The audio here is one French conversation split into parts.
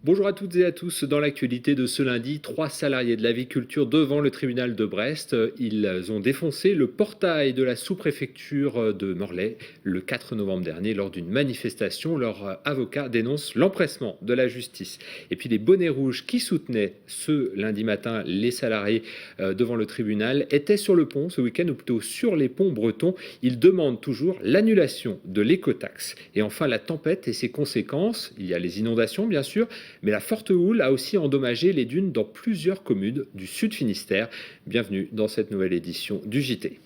Bonjour à toutes et à tous. Dans l'actualité de ce lundi, 3 salariés de l'aviculture devant le tribunal de Brest. Ils ont défoncé le portail de la sous-préfecture de Morlaix le 4 novembre dernier lors d'une manifestation. Leur avocat dénonce l'empressement de la justice. Et puis les bonnets rouges qui soutenaient ce lundi matin les salariés devant le tribunal étaient sur le pont ce week-end, ou plutôt sur les ponts bretons. Ils demandent toujours l'annulation de l'écotaxe. Et enfin la tempête et ses conséquences. Il y a les inondations bien sûr, mais la forte houle a aussi endommagé les dunes dans plusieurs communes du sud Finistère. Bienvenue dans cette nouvelle édition du JT.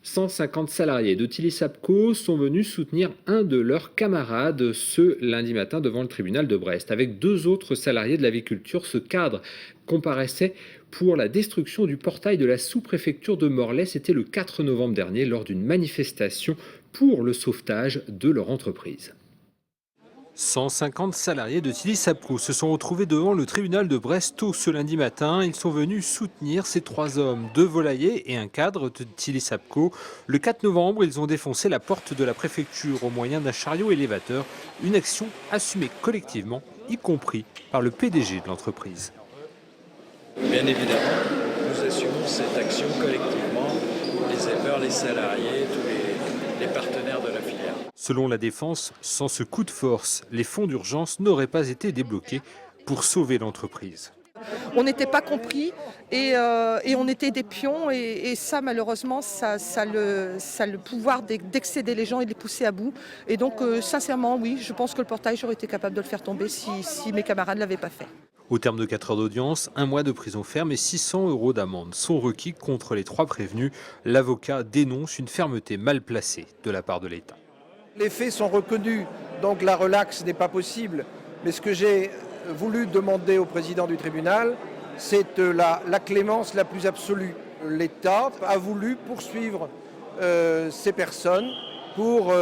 150 salariés de Tilly-Sapco sont venus soutenir un de leurs camarades ce lundi matin devant le tribunal de Brest. Avec 2 autres salariés de l'aviculture, ce cadre comparaissait pour la destruction du portail de la sous-préfecture de Morlaix. C'était le 4 novembre dernier lors d'une manifestation pour le sauvetage de leur entreprise. 150 salariés de Tilly-Sapco se sont retrouvés devant le tribunal de Brest tôt ce lundi matin. Ils sont venus soutenir ces 3 hommes, 2 volaillers et un cadre de Tilly-Sapco. Le 4 novembre, ils ont défoncé la porte de la préfecture au moyen d'un chariot élévateur. Une action assumée collectivement, y compris par le PDG de l'entreprise. Bien évidemment, nous assumons cette action collectivement, les éleveurs, les salariés, tous les partenaires de la filière. Selon la défense, sans ce coup de force, les fonds d'urgence n'auraient pas été débloqués pour sauver l'entreprise. On n'était pas compris et on était des pions et ça malheureusement ça a le pouvoir d'excéder les gens et de les pousser à bout. Et donc sincèrement oui, je pense que le portail j'aurais été capable de le faire tomber si mes camarades ne l'avaient pas fait. Au terme de 4 heures d'audience, 1 mois de prison ferme et 600 € d'amende sont requis contre les 3 prévenus. L'avocat dénonce une fermeté mal placée de la part de l'État. Les faits sont reconnus, donc la relaxe n'est pas possible. Mais ce que j'ai voulu demander au président du tribunal, c'est la clémence la plus absolue. L'État a voulu poursuivre ces personnes pour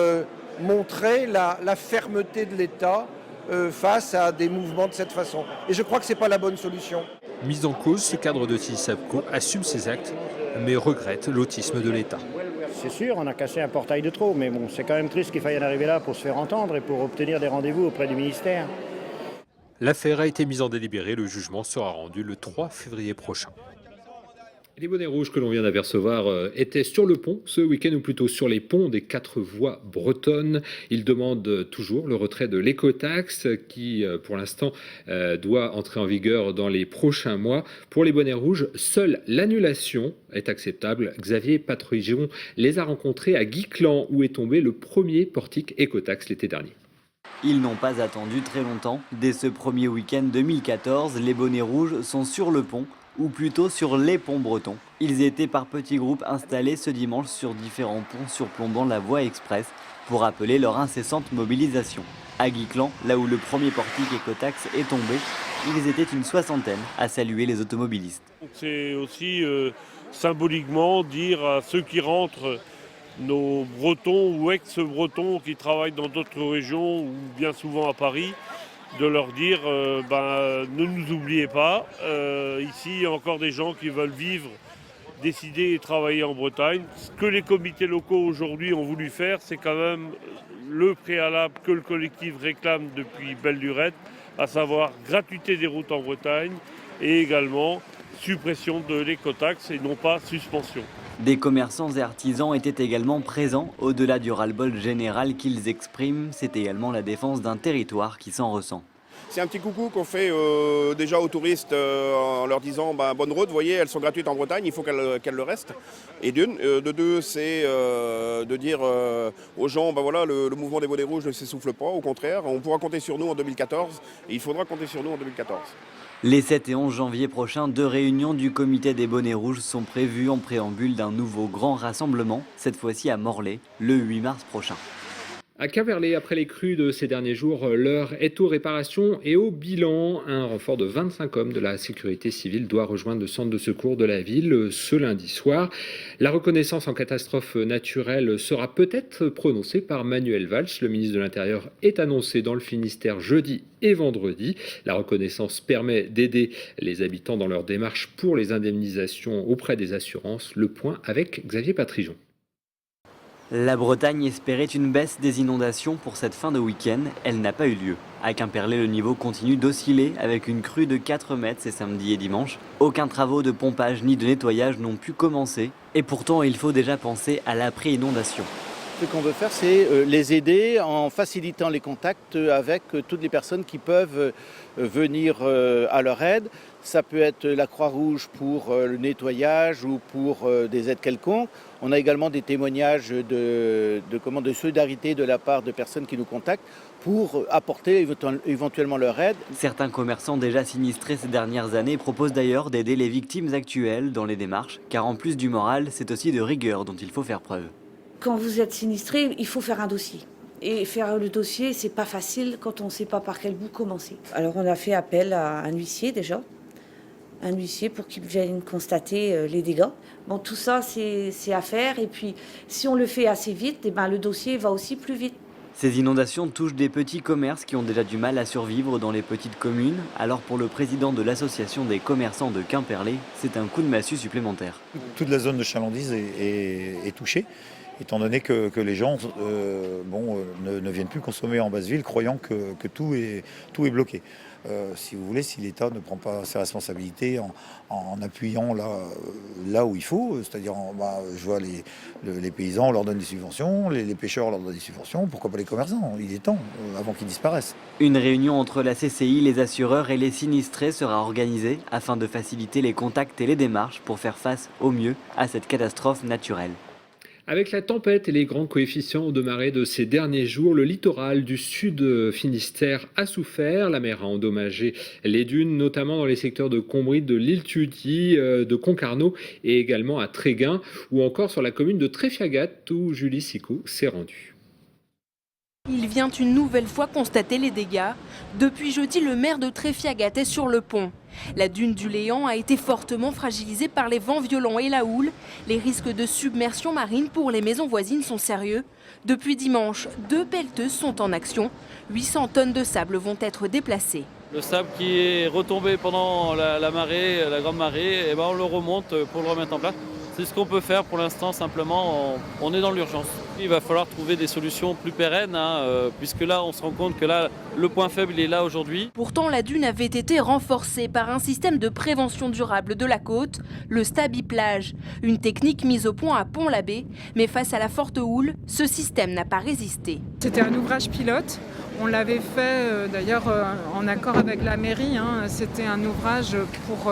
montrer la fermeté de l'État face à des mouvements de cette façon. Et je crois que ce n'est pas la bonne solution. Mis en cause, ce cadre de Tilly-Sapco assume ses actes, mais regrette l'autisme de l'État. C'est sûr, on a cassé un portail de trop, mais bon, c'est quand même triste qu'il faille en arriver là pour se faire entendre et pour obtenir des rendez-vous auprès du ministère. L'affaire a été mise en délibéré, le jugement sera rendu le 3 février prochain. Les bonnets rouges que l'on vient d'apercevoir étaient sur le pont ce week-end, ou plutôt sur les ponts des 4 voies bretonnes. Ils demandent toujours le retrait de l'écotaxe qui, pour l'instant, doit entrer en vigueur dans les prochains mois. Pour les bonnets rouges, seule l'annulation est acceptable. Xavier Patrouillon les a rencontrés à Guiclan, où est tombé le premier portique écotaxe l'été dernier. Ils n'ont pas attendu très longtemps. Dès ce premier week-end 2014, les bonnets rouges sont sur le pont, ou plutôt sur les ponts bretons. Ils étaient par petits groupes installés ce dimanche sur différents ponts surplombant la voie express pour appeler leur incessante mobilisation. À Guiclan, là où le premier portique écotaxe est tombé, ils étaient une 60aine à saluer les automobilistes. C'est aussi symboliquement dire à ceux qui rentrent, nos Bretons ou ex-Bretons qui travaillent dans d'autres régions ou bien souvent à Paris, de leur dire ne nous oubliez pas, ici il y a encore des gens qui veulent vivre, décider et travailler en Bretagne. Ce que les comités locaux aujourd'hui ont voulu faire, c'est quand même le préalable que le collectif réclame depuis belle lurette, à savoir gratuité des routes en Bretagne et également suppression de l'écotaxe et non pas suspension. Des commerçants et artisans étaient également présents. Au-delà du ras-le-bol général qu'ils expriment, c'est également la défense d'un territoire qui s'en ressent. C'est un petit coucou qu'on fait déjà aux touristes en leur disant bonne route, vous voyez, elles sont gratuites en Bretagne, il faut qu'elles le restent. Et de deux, c'est de dire aux gens, voilà, le mouvement des bonnets rouges ne s'essouffle pas, au contraire, on pourra compter sur nous en 2014 et il faudra compter sur nous en 2014. Les 7 et 11 janvier prochains, 2 réunions du comité des bonnets rouges sont prévues en préambule d'un nouveau grand rassemblement, cette fois-ci à Morlaix, le 8 mars prochain. À Quimperlé, après les crues de ces derniers jours, l'heure est aux réparations et au bilan. Un renfort de 25 hommes de la sécurité civile doit rejoindre le centre de secours de la ville ce lundi soir. La reconnaissance en catastrophe naturelle sera peut-être prononcée par Manuel Valls. Le ministre de l'Intérieur est annoncé dans le Finistère jeudi et vendredi. La reconnaissance permet d'aider les habitants dans leur démarche pour les indemnisations auprès des assurances. Le point avec Xavier Patrijon. La Bretagne espérait une baisse des inondations pour cette fin de week-end. Elle n'a pas eu lieu. À Quimperlé, le niveau continue d'osciller avec une crue de 4 mètres ces samedi et dimanche. Aucun travaux de pompage ni de nettoyage n'ont pu commencer. Et pourtant, il faut déjà penser à l'après-inondation. Ce qu'on veut faire, c'est les aider en facilitant les contacts avec toutes les personnes qui peuvent venir à leur aide. Ça peut être la Croix-Rouge pour le nettoyage ou pour des aides quelconques. On a également des témoignages de solidarité de la part de personnes qui nous contactent pour apporter éventuellement leur aide. Certains commerçants déjà sinistrés ces dernières années proposent d'ailleurs d'aider les victimes actuelles dans les démarches, car en plus du moral, c'est aussi de rigueur dont il faut faire preuve. Quand vous êtes sinistré, il faut faire un dossier. Et faire le dossier, c'est pas facile quand on ne sait pas par quel bout commencer. Alors on a fait appel à un huissier déjà. Un huissier pour qu'il vienne constater les dégâts. Bon, tout ça, c'est à faire. Et puis, si on le fait assez vite, eh ben, le dossier va aussi plus vite. Ces inondations touchent des petits commerces qui ont déjà du mal à survivre dans les petites communes. Alors pour le président de l'association des commerçants de Quimperlé, c'est un coup de massue supplémentaire. Toute la zone de chalandise est touchée, étant donné que les gens ne viennent plus consommer en basse ville, croyant que tout est bloqué. Si vous voulez, si l'État ne prend pas ses responsabilités en appuyant là où il faut, c'est-à-dire, je vois les paysans, on leur donne des subventions, les pêcheurs, on leur donne des subventions, pourquoi pas les commerçants? Il est temps, avant qu'ils disparaissent. Une réunion entre la CCI, les assureurs et les sinistrés sera organisée afin de faciliter les contacts et les démarches pour faire face au mieux à cette catastrophe naturelle. Avec la tempête et les grands coefficients de marée de ces derniers jours, le littoral du sud Finistère a souffert. La mer a endommagé les dunes, notamment dans les secteurs de Combry, de l'île Tudy, de Concarneau et également à Tréguin, ou encore sur la commune de Tréfiagat où Julie Sicou s'est rendue. Il vient une nouvelle fois constater les dégâts. Depuis jeudi, le maire de Tréfiagat est sur le pont. La dune du Léant a été fortement fragilisée par les vents violents et la houle. Les risques de submersion marine pour les maisons voisines sont sérieux. Depuis dimanche, 2 pelleteuses sont en action. 800 tonnes de sable vont être déplacées. Le sable qui est retombé pendant la marée, la grande marée, on le remonte pour le remettre en place. C'est ce qu'on peut faire pour l'instant, simplement, on est dans l'urgence. Il va falloir trouver des solutions plus pérennes, puisque là, on se rend compte que là, le point faible, il est là aujourd'hui. Pourtant, la dune avait été renforcée par un système de prévention durable de la côte, le Stabiplage, une technique mise au point à Pont-l'Abbé. Mais face à la forte houle, ce système n'a pas résisté. C'était un ouvrage pilote. On l'avait fait d'ailleurs en accord avec la mairie. C'était un ouvrage pour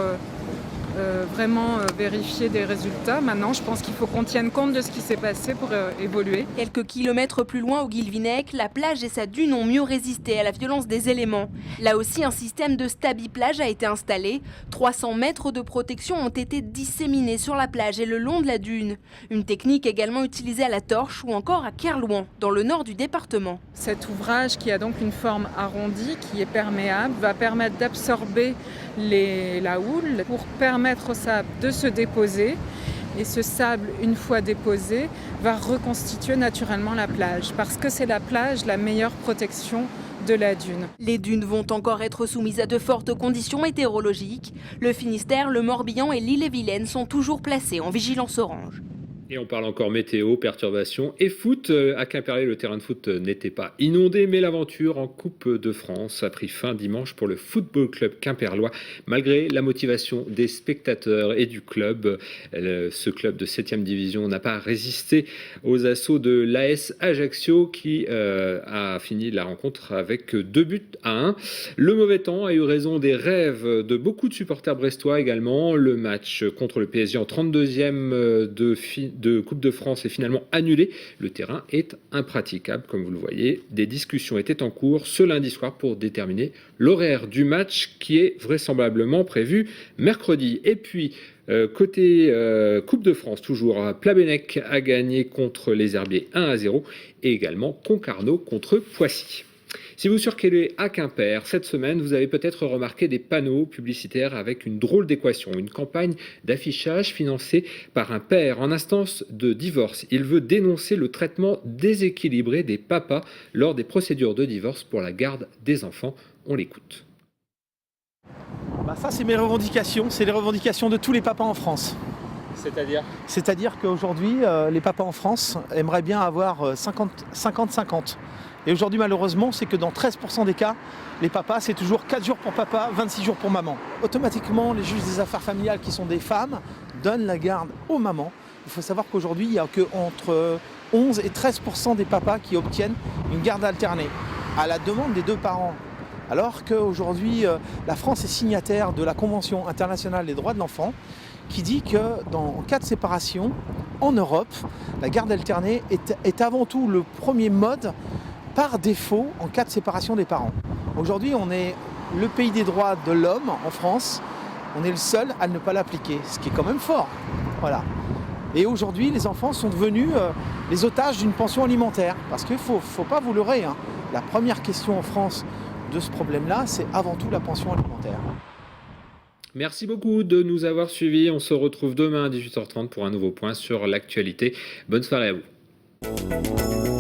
vraiment vérifier des résultats. Maintenant, je pense qu'il faut qu'on tienne compte de ce qui s'est passé pour évoluer. Quelques kilomètres plus loin, au Guilvinec, la plage et sa dune ont mieux résisté à la violence des éléments. Là aussi, un système de Stabiplage a été installé. 300 mètres de protection ont été disséminés sur la plage et le long de la dune. Une technique également utilisée à la Torche ou encore à Kerlouan, dans le nord du département. Cet ouvrage, qui a donc une forme arrondie, qui est perméable, va permettre d'absorber la houle pour permettre au sable de se déposer. Et ce sable, une fois déposé, va reconstituer naturellement la plage, parce que c'est la plage la meilleure protection de la dune. Les dunes vont encore être soumises à de fortes conditions météorologiques. Le Finistère, le Morbihan et l'Ille-et-Vilaine sont toujours placés en vigilance orange. Et on parle encore météo, perturbations et foot. À Quimperlé, le terrain de foot n'était pas inondé, mais l'aventure en Coupe de France a pris fin dimanche pour le Football Club quimperlois, malgré la motivation des spectateurs et du club. Ce club de 7e division n'a pas résisté aux assauts de l'AS Ajaccio qui a fini la rencontre avec 2-1. Le mauvais temps a eu raison des rêves de beaucoup de supporters brestois également. Le match contre le PSG en 32e de Coupe de France est finalement annulée. Le terrain est impraticable, comme vous le voyez. Des discussions étaient en cours ce lundi soir pour déterminer l'horaire du match qui est vraisemblablement prévu mercredi. Et puis, côté Coupe de France, toujours, Plabennec a gagné contre les Herbiers 1-0 et également Concarneau contre Poissy. Si vous circulez à Quimper, cette semaine, vous avez peut-être remarqué des panneaux publicitaires avec une drôle d'équation, une campagne d'affichage financée par un père en instance de divorce. Il veut dénoncer le traitement déséquilibré des papas lors des procédures de divorce pour la garde des enfants. On l'écoute. Ça, c'est mes revendications, c'est les revendications de tous les papas en France. C'est-à-dire qu'aujourd'hui, les papas en France aimeraient bien avoir 50-50. Et aujourd'hui, malheureusement, c'est que dans 13% des cas, les papas, c'est toujours 4 jours pour papa, 26 jours pour maman. Automatiquement, les juges des affaires familiales, qui sont des femmes, donnent la garde aux mamans. Il faut savoir qu'aujourd'hui, il n'y a qu'entre 11 et 13% des papas qui obtiennent une garde alternée, à la demande des deux parents. Alors qu'aujourd'hui, la France est signataire de la Convention internationale des droits de l'enfant, qui dit que en cas de séparation, en Europe, la garde alternée est avant tout le premier mode par défaut en cas de séparation des parents. Aujourd'hui, on est le pays des droits de l'homme en France, on est le seul à ne pas l'appliquer, ce qui est quand même fort. Voilà. Et aujourd'hui, les enfants sont devenus les otages d'une pension alimentaire. Parce qu'il ne faut pas vous leurrer, hein. La première question en France de ce problème-là, c'est avant tout la pension alimentaire. Merci beaucoup de nous avoir suivis. On se retrouve demain à 18h30 pour un nouveau point sur l'actualité. Bonne soirée à vous.